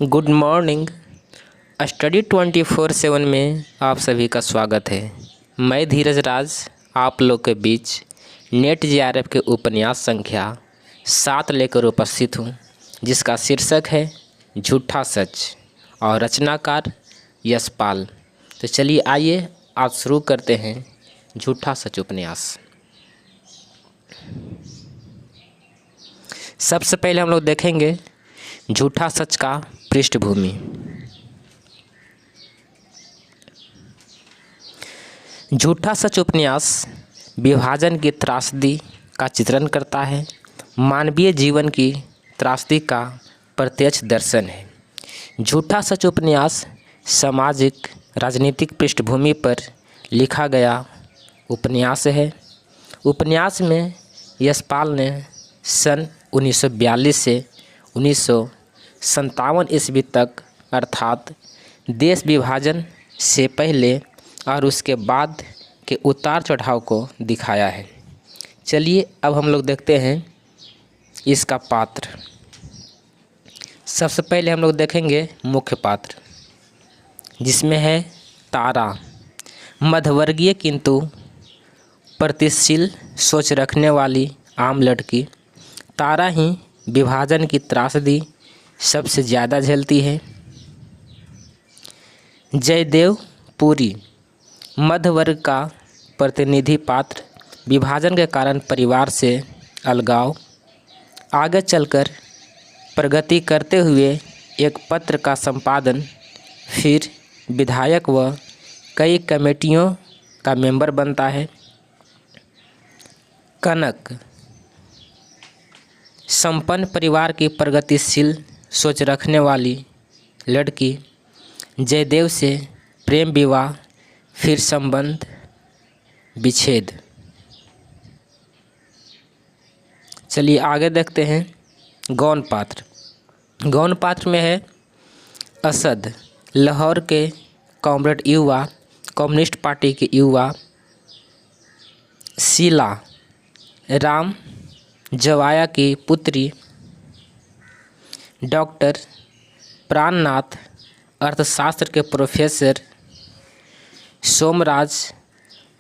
Good morning. Study 24/7 में आप सभी का स्वागत है। मैं धीरज राज आप लोग के बीच नेट जेआरएफ के उपन्यास संख्या 7 लेकर उपस्थित हूँ, जिसका शीर्षक है झूठा सच और रचनाकार यशपाल। तो चलिए आइए आज शुरू करते हैं झूठा सच उपन्यास। सबसे पहले हम लोग देखेंगे झूठा सच का पृष्ठभूमि। झूठा सच उपन्यास विभाजन की त्रासदी का चित्रण करता है। मानवीय जीवन की त्रासदी का प्रत्यक्ष दर्शन है। झूठा सच उपन्यास सामाजिक राजनीतिक पृष्ठभूमि पर लिखा गया उपन्यास है। उपन्यास में यशपाल ने सन 1942 से 1957 ईस्वी तक अर्थात देश विभाजन से पहले और उसके बाद के उतार चढ़ाव को दिखाया है। चलिए अब हम लोग देखते हैं इसका पात्र। सबसे पहले हम लोग देखेंगे मुख्य पात्र, जिसमें है तारा, मध्यवर्गीय किंतु प्रतिशील सोच रखने वाली आम लड़की। तारा ही विभाजन की त्रासदी सबसे ज़्यादा झेलती है। जयदेव पुरी, मध्य वर्ग का प्रतिनिधि पात्र, विभाजन के कारण परिवार से अलगाव, आगे चलकर प्रगति करते हुए एक पत्र का संपादन, फिर विधायक व कई कमेटियों का मेंबर बनता है। कनक, संपन्न परिवार की प्रगतिशील सोच रखने वाली लड़की। जयदेव से प्रेम विवाह, फिर संबंध विच्छेद। चलिए आगे देखते हैं गौण पात्र। गौण पात्र में है असद, लाहौर के कॉमरेड युवा, कम्युनिस्ट पार्टी के युवा। शीला, राम जवाया की पुत्री। डॉक्टर प्राणनाथ, अर्थशास्त्र के प्रोफेसर। सोमराज,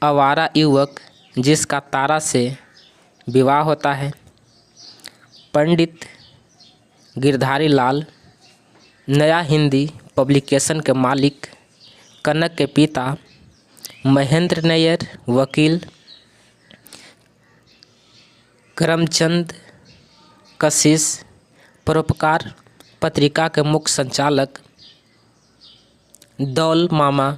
आवारा युवक जिसका तारा से विवाह होता है। पंडित गिरधारी लाल, नया हिंदी पब्लिकेशन के मालिक। कनक के पिता महेंद्र नैयर, वकील। करमचंद कशिश, परोपकार पत्रिका के मुख्य संचालक। दौल मामा,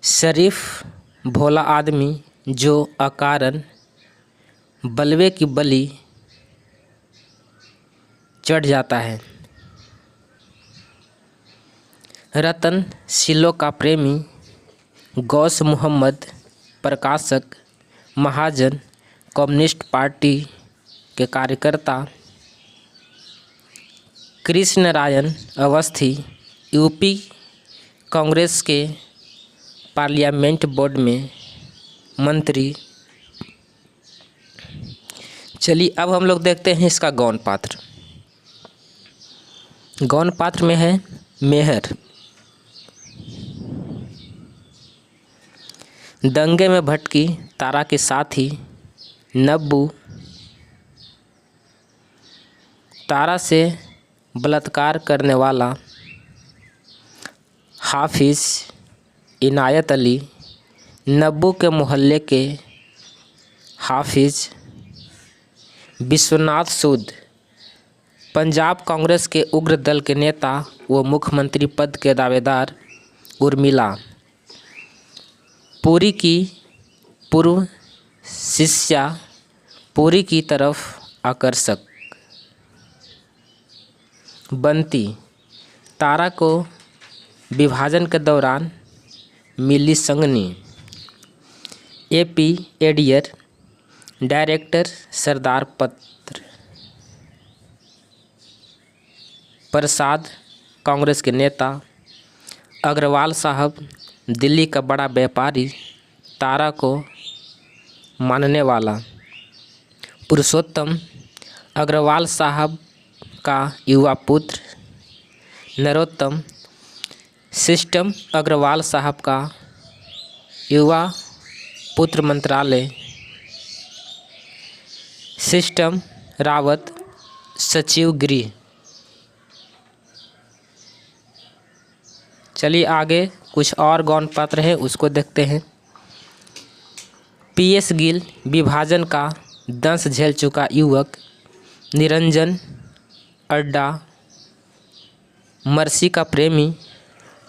शरीफ भोला आदमी जो अकारण बलवे की बलि चढ़ जाता है। रतन सिलो का प्रेमी। गौस मोहम्मद, प्रकाशक, महाजन, कम्युनिस्ट पार्टी के कार्यकर्ता। कृष्ण नारायण अवस्थी, यूपी कांग्रेस के पार्लियामेंट बोर्ड में मंत्री। चलिए अब हम लोग देखते हैं इसका गौण पात्र। गौण पात्र में है मेहर, दंगे में भटकी तारा के साथी। नब्बू, तारा से बलात्कार करने वाला। हाफिज, इनायत अली, नब्बू के मोहल्ले के हाफिज। विश्वनाथ सूद, पंजाब कांग्रेस के उग्र दल के नेता व मुख्यमंत्री पद के दावेदार। उर्मिला, पुरी की पूर्व शिष्या, पुरी की तरफ आकर्षक। बंती, तारा को विभाजन के दौरान मिली संगनी। एपी एडियर, डायरेक्टर सरदार पत्र। प्रसाद, कांग्रेस के नेता। अग्रवाल साहब, दिल्ली का बड़ा व्यापारी, तारा को मानने वाला। पुरुषोत्तम, अग्रवाल साहब का युवा पुत्र। नरोत्तम सिस्टम अग्रवाल साहब का युवा पुत्र मंत्रालय, सिस्टम रावत सचिव गृह। चलिए आगे कुछ और गौण पत्र है उसको देखते हैं। पीएस गिल विभाजन का दंश झेल चुका युवक। निरंजन अड्डा मर्सी का प्रेमी।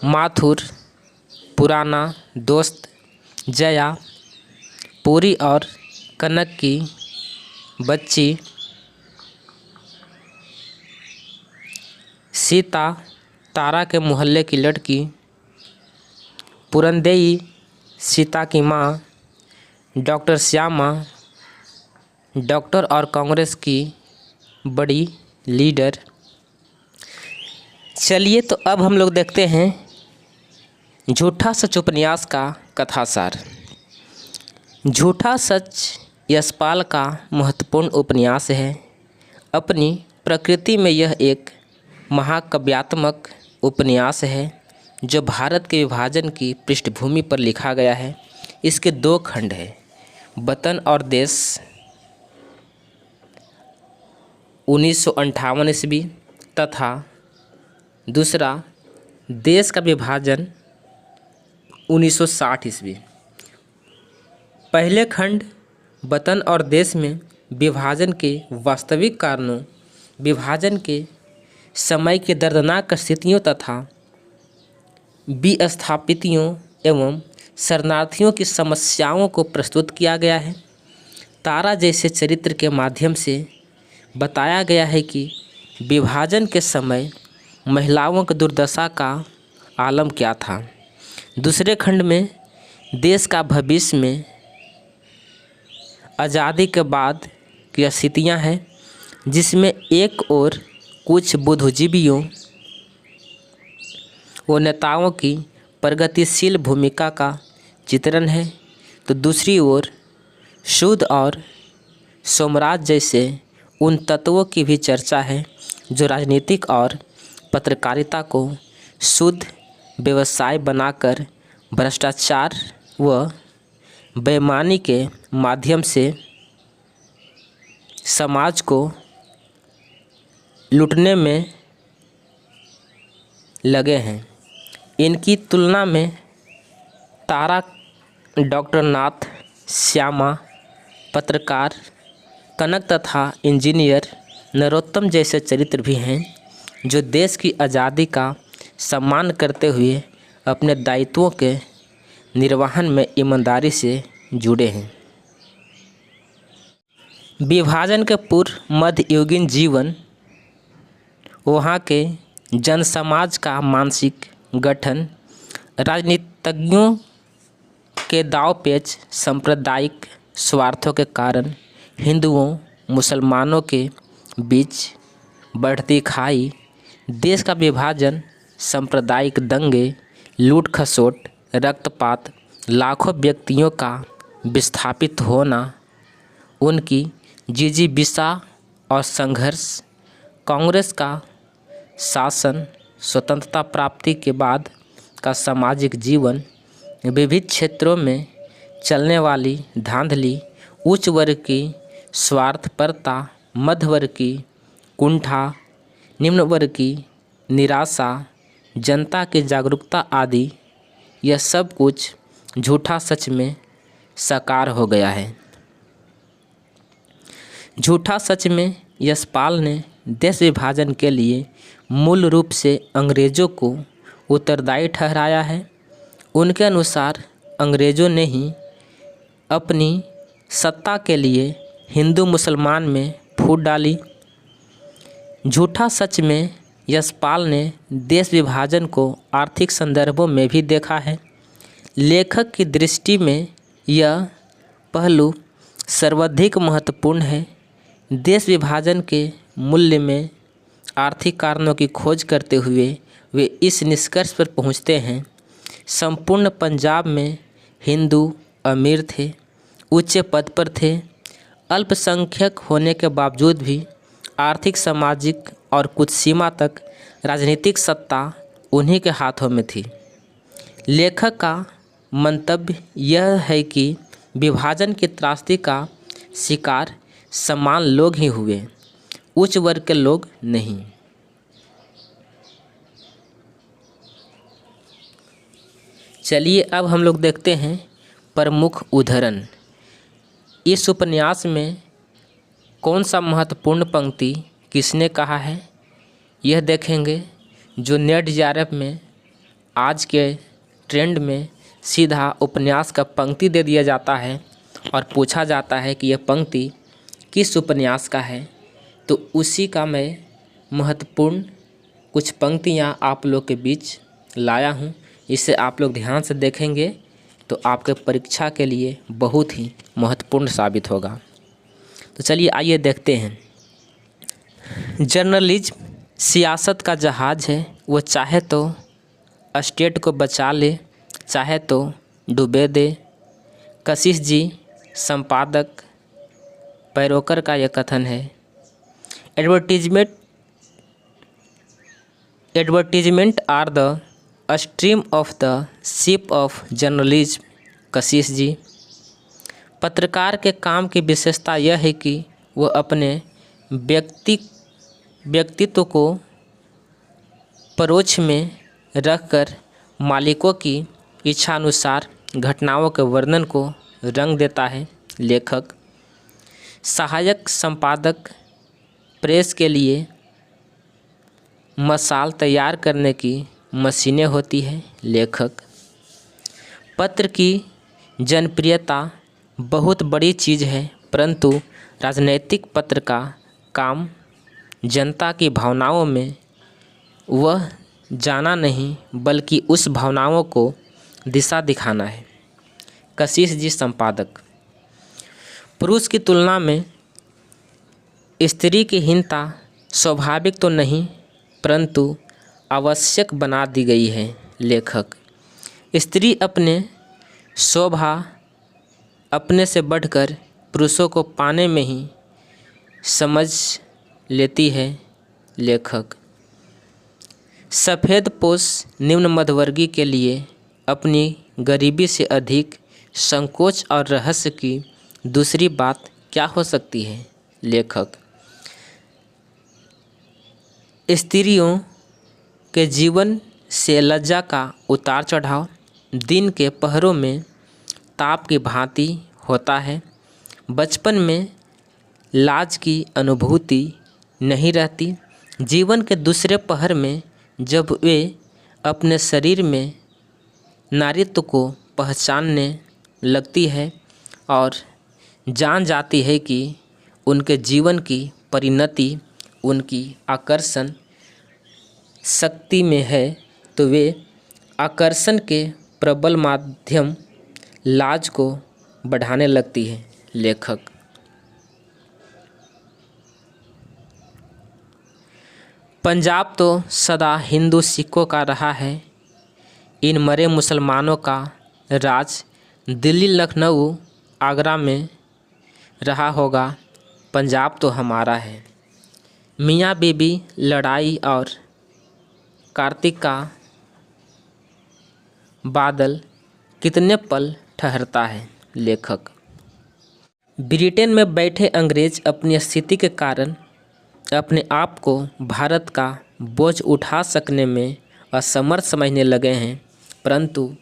माथुर पुराना दोस्त। जया पुरी और कनक की बच्ची। सीता तारा के मोहल्ले की लड़की। पुरंदेई सीता की माँ। डॉक्टर श्यामा डॉक्टर और कांग्रेस की बड़ी लीडर। चलिए तो अब हम लोग देखते हैं झूठा सच उपन्यास का कथासार। झूठा सच यशपाल का महत्वपूर्ण उपन्यास है। अपनी प्रकृति में यह एक महाकाव्यात्मक उपन्यास है जो भारत के विभाजन की पृष्ठभूमि पर लिखा गया है। इसके 2 खंड हैं, वतन और देश 1958 ईस्वी तथा दूसरा देश का विभाजन 1960 ईस्वी। पहले खंड वतन और देश में विभाजन के वास्तविक कारणों, विभाजन के समय की दर्दनाक स्थितियों तथा विस्थापितों एवं शरणार्थियों की समस्याओं को प्रस्तुत किया गया है। तारा जैसे चरित्र के माध्यम से बताया गया है कि विभाजन के समय महिलाओं की दुर्दशा का आलम क्या था। दूसरे खंड में देश का भविष्य में आज़ादी के बाद की स्थितियाँ हैं, जिसमें एक ओर कुछ बुद्धिजीवियों व नेताओं की प्रगतिशील भूमिका का चित्रण है, तो दूसरी ओर शुद्ध और सोमराज जैसे उन तत्वों की भी चर्चा है जो राजनीतिक और पत्रकारिता को शुद्ध व्यवसाय बनाकर भ्रष्टाचार व बेईमानी के माध्यम से समाज को लूटने में लगे हैं। इनकी तुलना में तारा, डॉक्टर नाथ, श्यामा, पत्रकार, कनक तथा इंजीनियर नरोत्तम जैसे चरित्र भी हैं जो देश की आज़ादी का सम्मान करते हुए अपने दायित्वों के निर्वहन में ईमानदारी से जुड़े हैं। विभाजन के पूर्व मध्ययुगीन जीवन, वहाँ के जनसमाज का मानसिक गठन, राजनीतिज्ञों के दांवपेच, सांप्रदायिक स्वार्थों के कारण हिंदुओं मुसलमानों के बीच बढ़ती खाई, देश का विभाजन, सांप्रदायिक दंगे, लूट खसोट, रक्तपात, लाखों व्यक्तियों का विस्थापित होना, उनकी जिजीविषा और संघर्ष, कांग्रेस का शासन, स्वतंत्रता प्राप्ति के बाद का सामाजिक जीवन, विविध क्षेत्रों में चलने वाली धांधली, उच्च वर्ग की स्वार्थपरता, मध्य वर्ग की कुंठा, निम्न वर्ग की निराशा, जनता की जागरूकता आदि, यह सब कुछ झूठा सच में साकार हो गया है। झूठा सच में यशपाल ने देश विभाजन के लिए मूल रूप से अंग्रेज़ों को उत्तरदायी ठहराया है। उनके अनुसार अंग्रेज़ों ने ही अपनी सत्ता के लिए हिंदू मुसलमान में फूट डाली। झूठा सच में यशपाल ने देश विभाजन को आर्थिक संदर्भों में भी देखा है। लेखक की दृष्टि में यह पहलू सर्वाधिक महत्वपूर्ण है। देश विभाजन के मूल्य में आर्थिक कारणों की खोज करते हुए वे इस निष्कर्ष पर पहुंचते हैं, संपूर्ण पंजाब में हिंदू अमीर थे, उच्च पद पर थे, अल्पसंख्यक होने के बावजूद भी आर्थिक, सामाजिक और कुछ सीमा तक राजनीतिक सत्ता उन्हीं के हाथों में थी। लेखक का मंतव्य यह है कि विभाजन की त्रासदी का शिकार समान लोग ही हुए, उच्च वर्ग के लोग नहीं। चलिए अब हम लोग देखते हैं प्रमुख उदाहरण। इस उपन्यास में कौन सा महत्वपूर्ण पंक्ति किसने कहा है, यह देखेंगे। जो नेट जीआरएफ में आज के ट्रेंड में सीधा उपन्यास का पंक्ति दे दिया जाता है और पूछा जाता है कि यह पंक्ति किस उपन्यास का है, तो उसी का मैं महत्वपूर्ण कुछ पंक्तियाँ आप लोग के बीच लाया हूँ। इसे आप लोग ध्यान से देखेंगे तो आपके परीक्षा के लिए बहुत ही महत्वपूर्ण साबित होगा। तो चलिए आइए देखते हैं। जर्नलिज्म सियासत का जहाज है, वो चाहे तो स्टेट को बचा ले, चाहे तो डुबे दे। कशिश जी संपादक पैरोकर का यह कथन है। Advertisement are the stream of the ship of journalism, Kashish ji. पत्रकार के काम की विशेषता यह है कि वह अपने व्यक्तित्व को परोक्ष में रखकर मालिकों की इच्छानुसार घटनाओं के वर्णन को रंग देता है। लेखक सहायक संपादक प्रेस के लिए मसाल तैयार करने की मशीनें होती है। लेखक पत्र की जनप्रियता बहुत बड़ी चीज़ है, परंतु राजनैतिक पत्र का काम जनता की भावनाओं में वह जाना नहीं बल्कि उस भावनाओं को दिशा दिखाना है। कशिश जी संपादक। पुरुष की तुलना में स्त्री की हीनता स्वाभाविक तो नहीं परंतु आवश्यक बना दी गई है। लेखक स्त्री अपने शोभा अपने से बढ़कर पुरुषों को पाने में ही समझ लेती है। लेखक सफ़ेद पोश निम्न मध्यवर्गीय के लिए अपनी गरीबी से अधिक संकोच और रहस्य की दूसरी बात क्या हो सकती है। लेखक स्त्रियों के जीवन से लज्जा का उतार चढ़ाव दिन के पहरों में ताप की भांति होता है। बचपन में लाज की अनुभूति नहीं रहती। जीवन के दूसरे पहर में जब वे अपने शरीर में नारीत्व को पहचानने लगती है और जान जाती है कि उनके जीवन की परिणति उनकी आकर्षण शक्ति में है, तो वे आकर्षण के प्रबल माध्यम लाज को बढ़ाने लगती है। लेखक पंजाब तो सदा हिंदू सिखों का रहा है। इन मरे मुसलमानों का राज दिल्ली, लखनऊ, आगरा में रहा होगा। पंजाब तो हमारा है। मियाँ बीबी लड़ाई और कार्तिक का बादल कितने पल ठहरता है। लेखक ब्रिटेन में बैठे अंग्रेज अपनी स्थिति के कारण अपने आप को भारत का बोझ उठा सकने में असमर्थ समझने लगे हैं, परंतु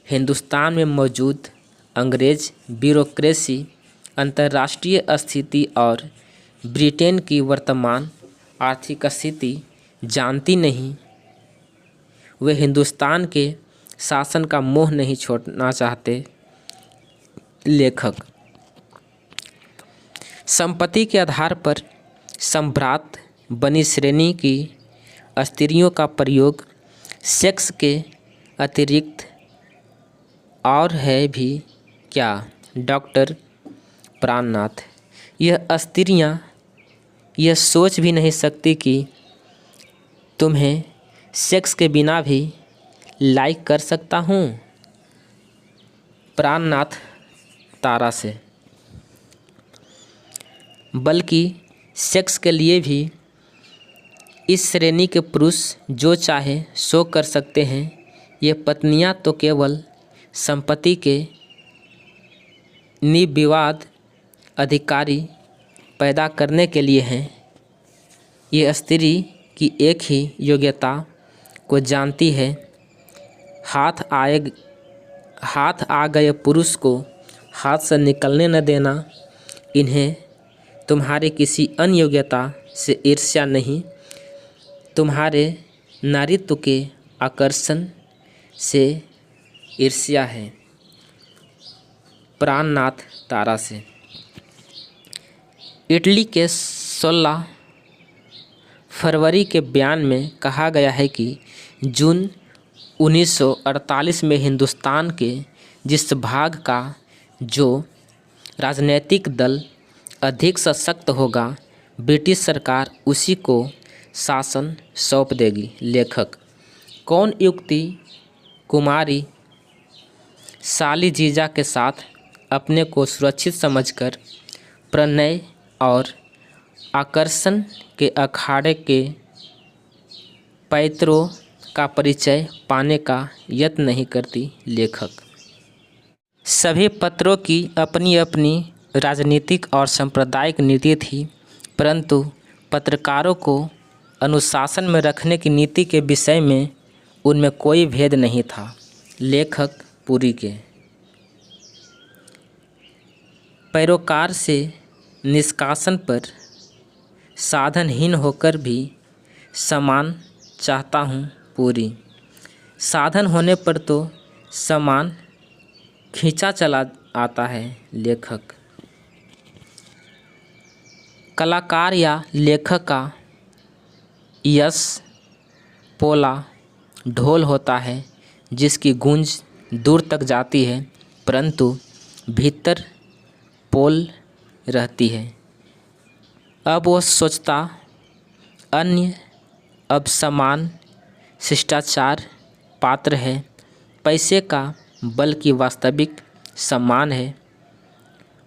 हिंदुस्तान में मौजूद अंग्रेज ब्यूरोक्रेसी अंतर्राष्ट्रीय स्थिति और ब्रिटेन की वर्तमान आर्थिक स्थिति जानती नहीं। वे हिंदुस्तान के शासन का मोह नहीं छोड़ना चाहते। लेखक संपत्ति के आधार पर सम्भ्रात बनी श्रेणी की स्त्रियों का प्रयोग सेक्स के अतिरिक्त और है भी क्या। डॉक्टर प्राणनाथ। यह स्त्रियां यह सोच भी नहीं सकती कि तुम्हें सेक्स के बिना भी लाइक कर सकता हूँ। प्राणनाथ तारा से। बल्कि सेक्स के लिए भी इस श्रेणी के पुरुष जो चाहे सो कर सकते हैं। ये पत्नियां तो केवल संपत्ति के निर्विवाद अधिकारी पैदा करने के लिए हैं। ये स्त्री की एक ही योग्यता को जानती है, हाथ आ गए पुरुष को हाथ से निकलने न देना। इन्हें तुम्हारी किसी अन्य योग्यता से ईर्ष्या नहीं, तुम्हारे नारीत्व के आकर्षण से ईर्ष्या है। प्राणनाथ तारा से। इटली के 16 फरवरी के बयान में कहा गया है कि जून 1948 में हिंदुस्तान के जिस भाग का जो राजनीतिक दल अधिक सशक्त होगा, ब्रिटिश सरकार उसी को शासन सौंप देगी। लेखक। कौन युक्ति कुमारी साली जीजा के साथ अपने को सुरक्षित समझकर प्रणय और आकर्षण के अखाड़े के पैतरों का परिचय पाने का यत्न नहीं करती। लेखक। सभी पत्रों की अपनी अपनी राजनीतिक और सांप्रदायिक नीति थी, परंतु पत्रकारों को अनुशासन में रखने की नीति के विषय में उनमें कोई भेद नहीं था। लेखक। पुरी के पैरोकार से निष्कासन पर साधनहीन होकर भी सम्मान चाहता हूँ। पूरी। साधन होने पर तो सम्मान खींचा चला आता है। लेखक। कलाकार या लेखक का यश पोला ढोल होता है जिसकी गूंज दूर तक जाती है, परंतु भीतर पोल रहती है। अब वो सोचता अन्य अब समान शिष्टाचार पात्र है, पैसे का बल्कि वास्तविक सम्मान है।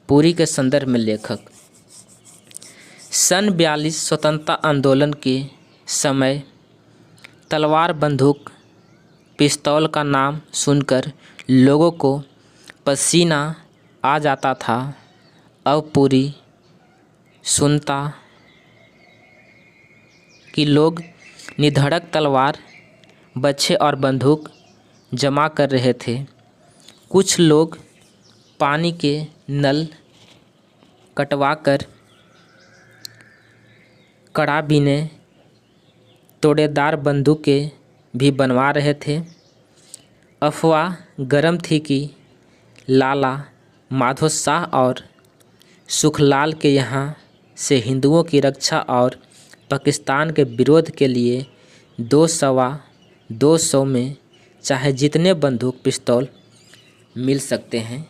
पूरी के संदर्भ में लेखक। सन 42 स्वतंत्रता आंदोलन के समय तलवार, बंदूक, पिस्तौल का नाम सुनकर लोगों को पसीना आ जाता था। अब पूरी सुनता कि लोग निधड़क तलवार, बच्चे और बंदूक जमा कर रहे थे। कुछ लोग पानी के नल कटवाकर कड़ाबीने तोड़ेदार बंदूकें भी बनवा रहे थे। अफवाह गर्म थी कि लाला माधो शाह और सुखलाल के यहाँ से हिंदुओं की रक्षा और पाकिस्तान के विरोध के लिए 200 में चाहे जितने बंदूक पिस्तौल मिल सकते हैं।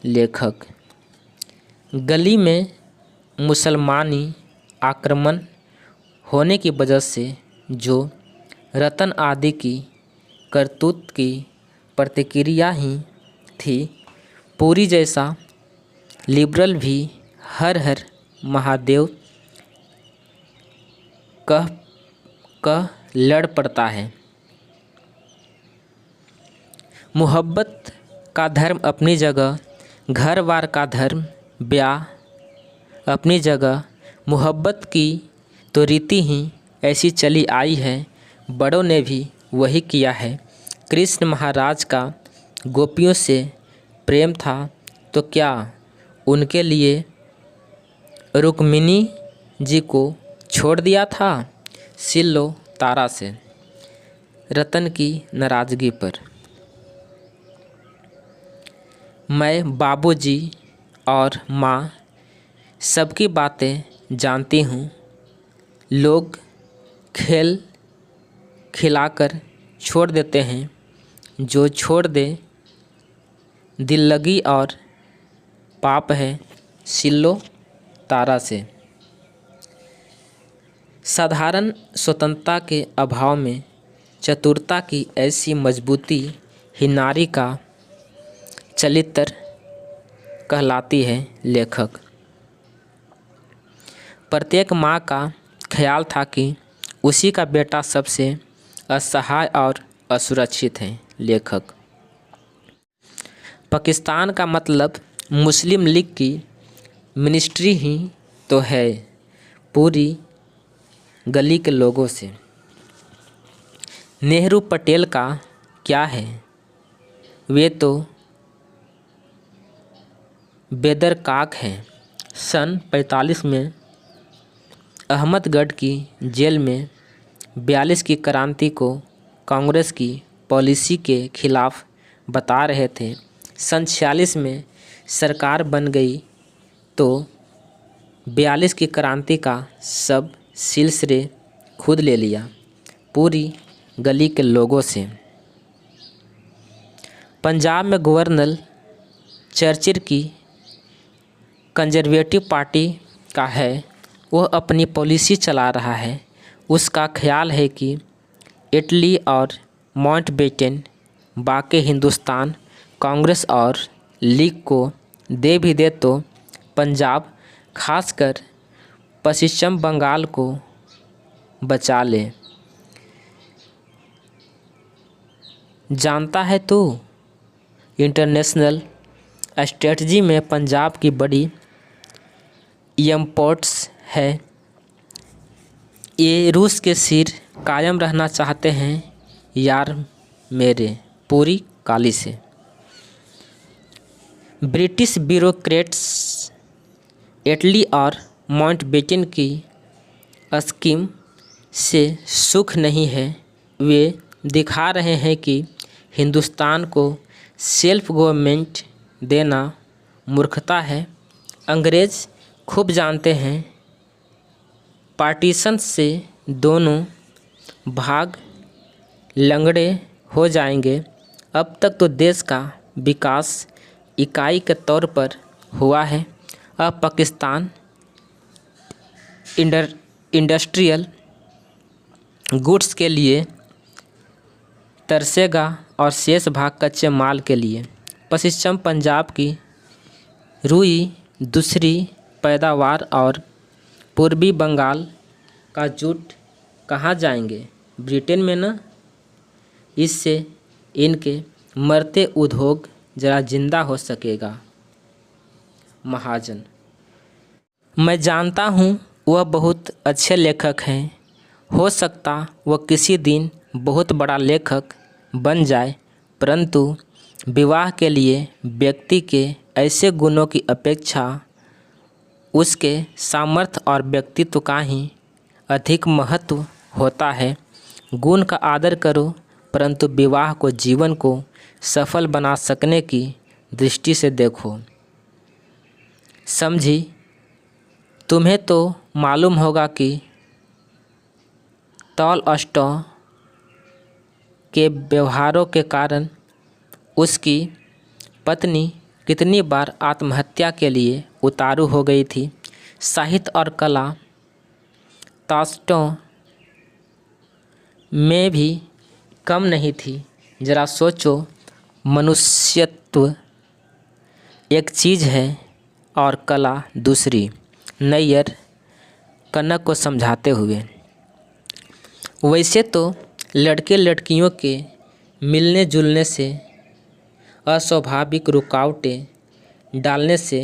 लेखक। गली में मुसलमानी आक्रमण होने की वजह से जो रतन आदि की करतूत की प्रतिक्रिया ही थी, पूरी जैसा लिबरल भी हर हर महादेव कह लड़ पड़ता है। मोहब्बत का धर्म अपनी जगह, घर बार का धर्म, ब्याह अपनी जगह। मोहब्बत की तो रीति ही ऐसी चली आई है, बड़ों ने भी वही किया है। कृष्ण महाराज का गोपियों से प्रेम था तो क्या उनके लिए रुक्मिणी जी को छोड़ दिया था? सिल्लो तारा से। रतन की नाराज़गी पर। मैं बाबूजी और माँ सबकी बातें जानती हूँ। लोग खेल खिलाकर छोड़ देते हैं, जो छोड़ दे दिल लगी और पाप है। सिल्लो तारा से। साधारण स्वतंत्रता के अभाव में चतुरता की ऐसी मजबूती ही नारी का चरित्र कहलाती है। लेखक। प्रत्येक माँ का ख्याल था कि उसी का बेटा सबसे असहाय और असुरक्षित है। लेखक। पाकिस्तान का मतलब मुस्लिम लीग की मिनिस्ट्री ही तो है, पूरी गली के लोगों से। नेहरू पटेल का क्या है, वे तो बेदरकाक हैं। सन 45 में अहमदगढ़ की जेल में 42 की क्रांति को कांग्रेस की पॉलिसी के खिलाफ बता रहे थे। सन 46 में सरकार बन गई तो 42 की क्रांति का सब सिलसिले खुद ले लिया, पूरी गली के लोगों से। पंजाब में गवर्नर चर्चिल की कंजर्वेटिव पार्टी का है, वह अपनी पॉलिसी चला रहा है। उसका ख्याल है कि इटली और माउंटबेटन बाकी हिंदुस्तान कांग्रेस और लीग को दे भी दे तो पंजाब, खासकर पश्चिम बंगाल को बचा ले। जानता है तू, इंटरनेशनल स्ट्रेटजी में पंजाब की बड़ी इम्पोर्टेंस है। ये रूस के सिर कायम रहना चाहते हैं यार मेरे, पूरी काली से। ब्रिटिश ब्यूरोक्रेट्स इटली और माउंटबेटन की स्कीम से सुख नहीं है। वे दिखा रहे हैं कि हिंदुस्तान को सेल्फ गवर्नमेंट देना मूर्खता है। अंग्रेज़ खूब जानते हैं पार्टीशन से दोनों भाग लंगड़े हो जाएंगे। अब तक तो देश का विकास इकाई के तौर पर हुआ है। अब पाकिस्तान इंडस्ट्रियल गुड्स के लिए तरसेगा और शेष भाग कच्चे माल के लिए। पश्चिम पंजाब की रुई दूसरी पैदावार और पूर्वी बंगाल का जूट कहाँ जाएंगे, ब्रिटेन में न। इससे इनके मरते उद्योग जरा जिंदा हो सकेगा। महाजन। मैं जानता हूँ वह बहुत अच्छे लेखक हैं, हो सकता वह किसी दिन बहुत बड़ा लेखक बन जाए, परंतु विवाह के लिए व्यक्ति के ऐसे गुणों की अपेक्षा उसके सामर्थ्य और व्यक्तित्व का ही अधिक महत्व होता है। गुण का आदर करो, परंतु विवाह को जीवन को सफल बना सकने की दृष्टि से देखो। समझी। तुम्हें तो मालूम होगा कि टॉलस्टॉय के व्यवहारों के कारण उसकी पत्नी कितनी बार आत्महत्या के लिए उतारू हो गई थी। साहित्य और कला टॉलस्टॉय में भी कम नहीं थी। जरा सोचो, मनुष्यत्व एक चीज़ है और कला दूसरी। नैयर कनक को समझाते हुए। वैसे तो लड़के लड़कियों के मिलने जुलने से अस्वाभाविक रुकावटें डालने से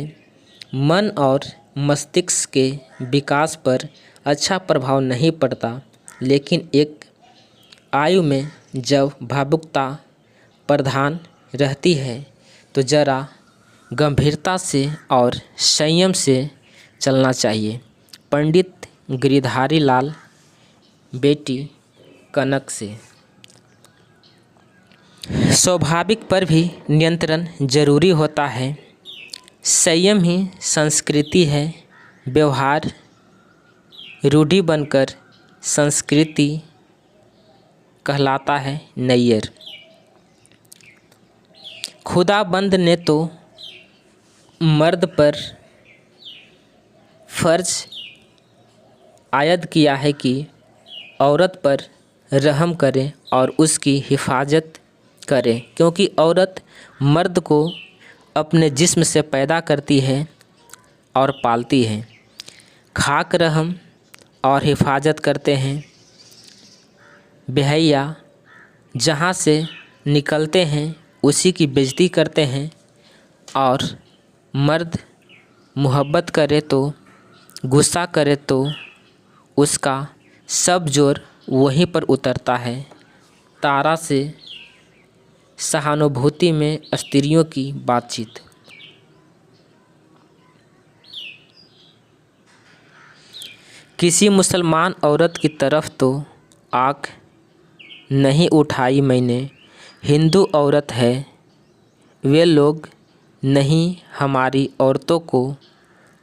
मन और मस्तिष्क के विकास पर अच्छा प्रभाव नहीं पड़ता, लेकिन एक आयु में जब भावुकता प्रधान रहती है तो जरा गंभीरता से और संयम से चलना चाहिए। पंडित गिरिधारी लाल, बेटी कनक से। स्वाभाविक पर भी नियंत्रण जरूरी होता है। संयम ही संस्कृति है। व्यवहार रूढ़ि बनकर संस्कृति कहलाता है। नैयर। खुदाबंद ने तो मर्द पर फर्ज आयद किया है कि औरत पर रहम करे और उसकी हिफाजत करे, क्योंकि औरत मर्द को अपने जिस्म से पैदा करती है और पालती है। खाक रहम और हिफाजत करते हैं। बेहया जहाँ से निकलते हैं उसी की बेइज्जती करते हैं। और मर्द मोहब्बत करे तो गुस्सा करे तो उसका सब जोर वहीं पर उतरता है। तारा से सहानुभूति में स्त्रियों की बातचीत। किसी मुसलमान औरत की तरफ तो आँख नहीं उठाई मैंने, हिंदू औरत है वे लोग नहीं हमारी औरतों को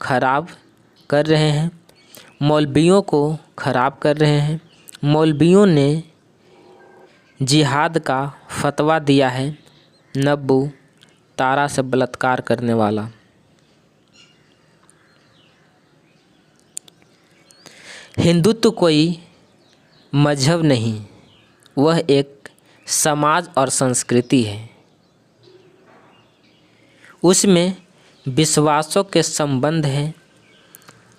ख़राब कर रहे हैं, मौलवियों को ख़राब कर रहे हैं। मौलवियों ने जिहाद का फतवा दिया है। नब्बू तारा से बलात्कार करने वाला। हिंदुत्व कोई मजहब नहीं, वह एक समाज और संस्कृति है। उसमें विश्वासों के संबंध हैं।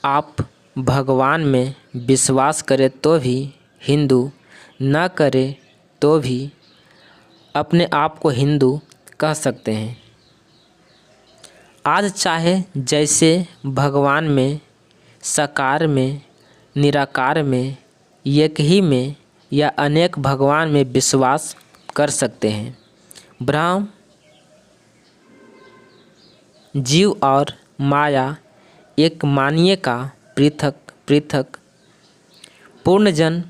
आप भगवान में विश्वास करें तो भी हिंदू, न करें तो भी अपने आप को हिंदू कह सकते हैं। आज चाहे जैसे भगवान में, साकार में, निराकार में, एक ही में या अनेक भगवान में विश्वास कर सकते हैं। ब्रह्म, जीव और माया एक मानिए का पृथक पृथक। पूर्णजन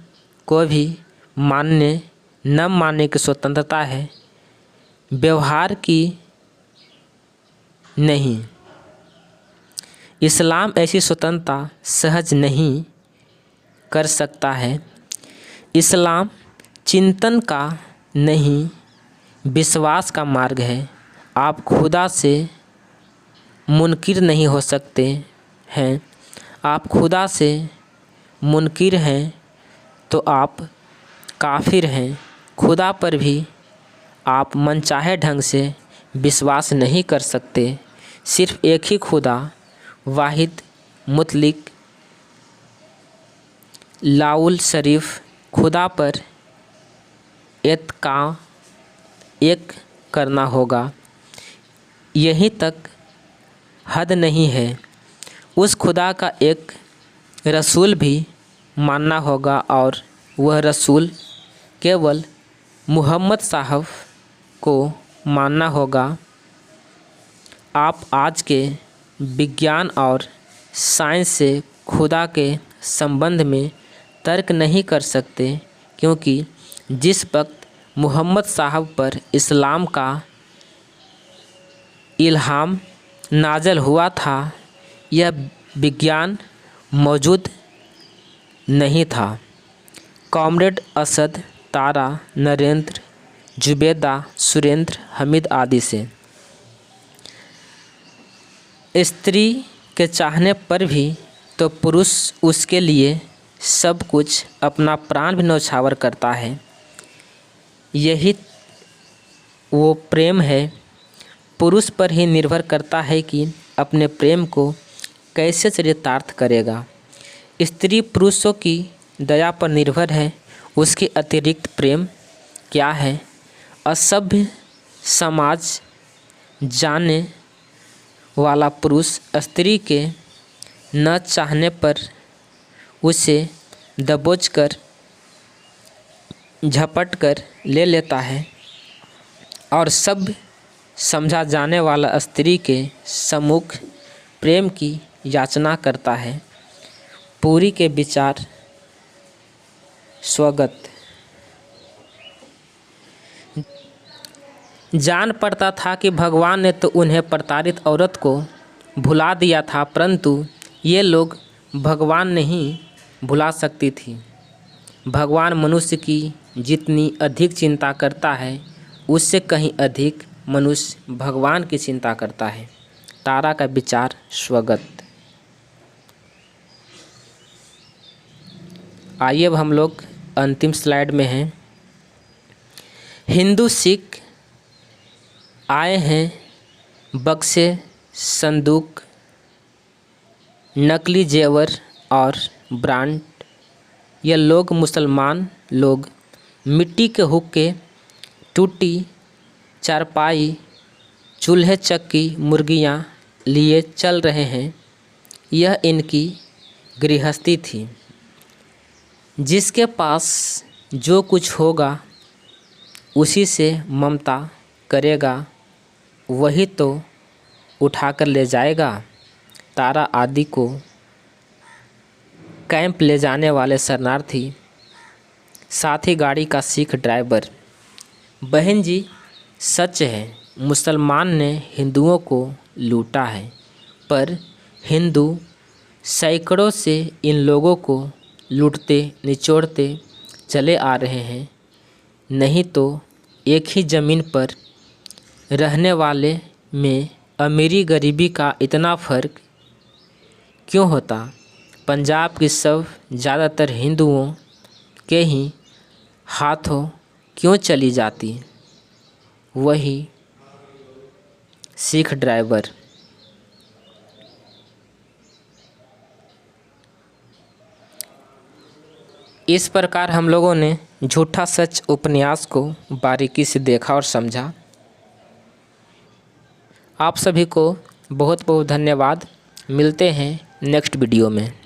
को भी मानने न मानने की स्वतंत्रता है, व्यवहार की नहीं। इस्लाम ऐसी स्वतंत्रता सहज नहीं कर सकता है। इस्लाम चिंतन का नहीं, विश्वास का मार्ग है। आप खुदा से मुनकिर नहीं हो सकते हैं। आप खुदा से मुनकिर हैं तो आप काफिर हैं। खुदा पर भी आप मनचाहे ढंग से विश्वास नहीं कर सकते। सिर्फ एक ही खुदा, वाहिद, मुतलिक, लाउल शरीफ खुदा पर एक करना होगा। यहीं तक हद नहीं है, उस खुदा का एक रसूल भी मानना होगा और वह रसूल केवल मुहम्मद साहब को मानना होगा। आप आज के विज्ञान और साइंस से खुदा के संबंध में तर्क नहीं कर सकते, क्योंकि जिस वक्त मुहम्मद साहब पर इस्लाम का इल्हाम नाज़िल हुआ था यह विज्ञान मौजूद नहीं था। कॉमरेड असद, तारा, नरेंद्र, जुबेदा, सुरेंद्र, हमीद आदि से। स्त्री के चाहने पर भी तो पुरुष उसके लिए सब कुछ, अपना प्राण भी न्यौछावर करता है। यही वो प्रेम है। पुरुष पर ही निर्भर करता है कि अपने प्रेम को कैसे चरितार्थ करेगा। स्त्री पुरुषों की दया पर निर्भर है, उसके अतिरिक्त प्रेम क्या है। असभ्य समाज जाने वाला पुरुष स्त्री के न चाहने पर उसे दबोचकर झपट कर ले लेता है, और सब समझा जाने वाला स्त्री के सम्मुख प्रेम की याचना करता है। पूरी के विचार स्वगत। जान पड़ता था कि भगवान ने तो उन्हें प्रताड़ित औरत को भुला दिया था, परंतु ये लोग भगवान नहीं भुला सकती थी। भगवान मनुष्य की जितनी अधिक चिंता करता है, उससे कहीं अधिक मनुष्य भगवान की चिंता करता है। तारा का विचार स्वगत। आइए अब हम लोग अंतिम स्लाइड में हैं। हिंदू सिख आए हैं बक्से, संदूक, नकली जेवर और ब्रांड यह लोग मुसलमान लोग मिट्टी के हुक्के, टूटी चारपाई, चूल्हे चक्की, मुर्गियाँ लिए चल रहे हैं। यह इनकी गृहस्थी थी। जिसके पास जो कुछ होगा उसी से ममता करेगा, वही तो उठाकर ले जाएगा। तारा आदि को कैंप ले जाने वाले शरणार्थी, साथ ही गाड़ी का सिख ड्राइवर। बहन जी, सच है, मुसलमान ने हिंदुओं को लूटा है, पर हिंदू सैकड़ों से इन लोगों को लूटते निचोड़ते चले आ रहे हैं। नहीं तो एक ही ज़मीन पर रहने वाले में अमीरी गरीबी का इतना फ़र्क क्यों होता? पंजाब की सब ज़्यादातर हिंदुओं के ही हाथों क्यों चली जाती? वही सिख ड्राइवर। इस प्रकार हम लोगों ने झूठा सच उपन्यास को बारीकी से देखा और समझा। आप सभी को बहुत बहुत धन्यवाद। मिलते हैं नेक्स्ट वीडियो में।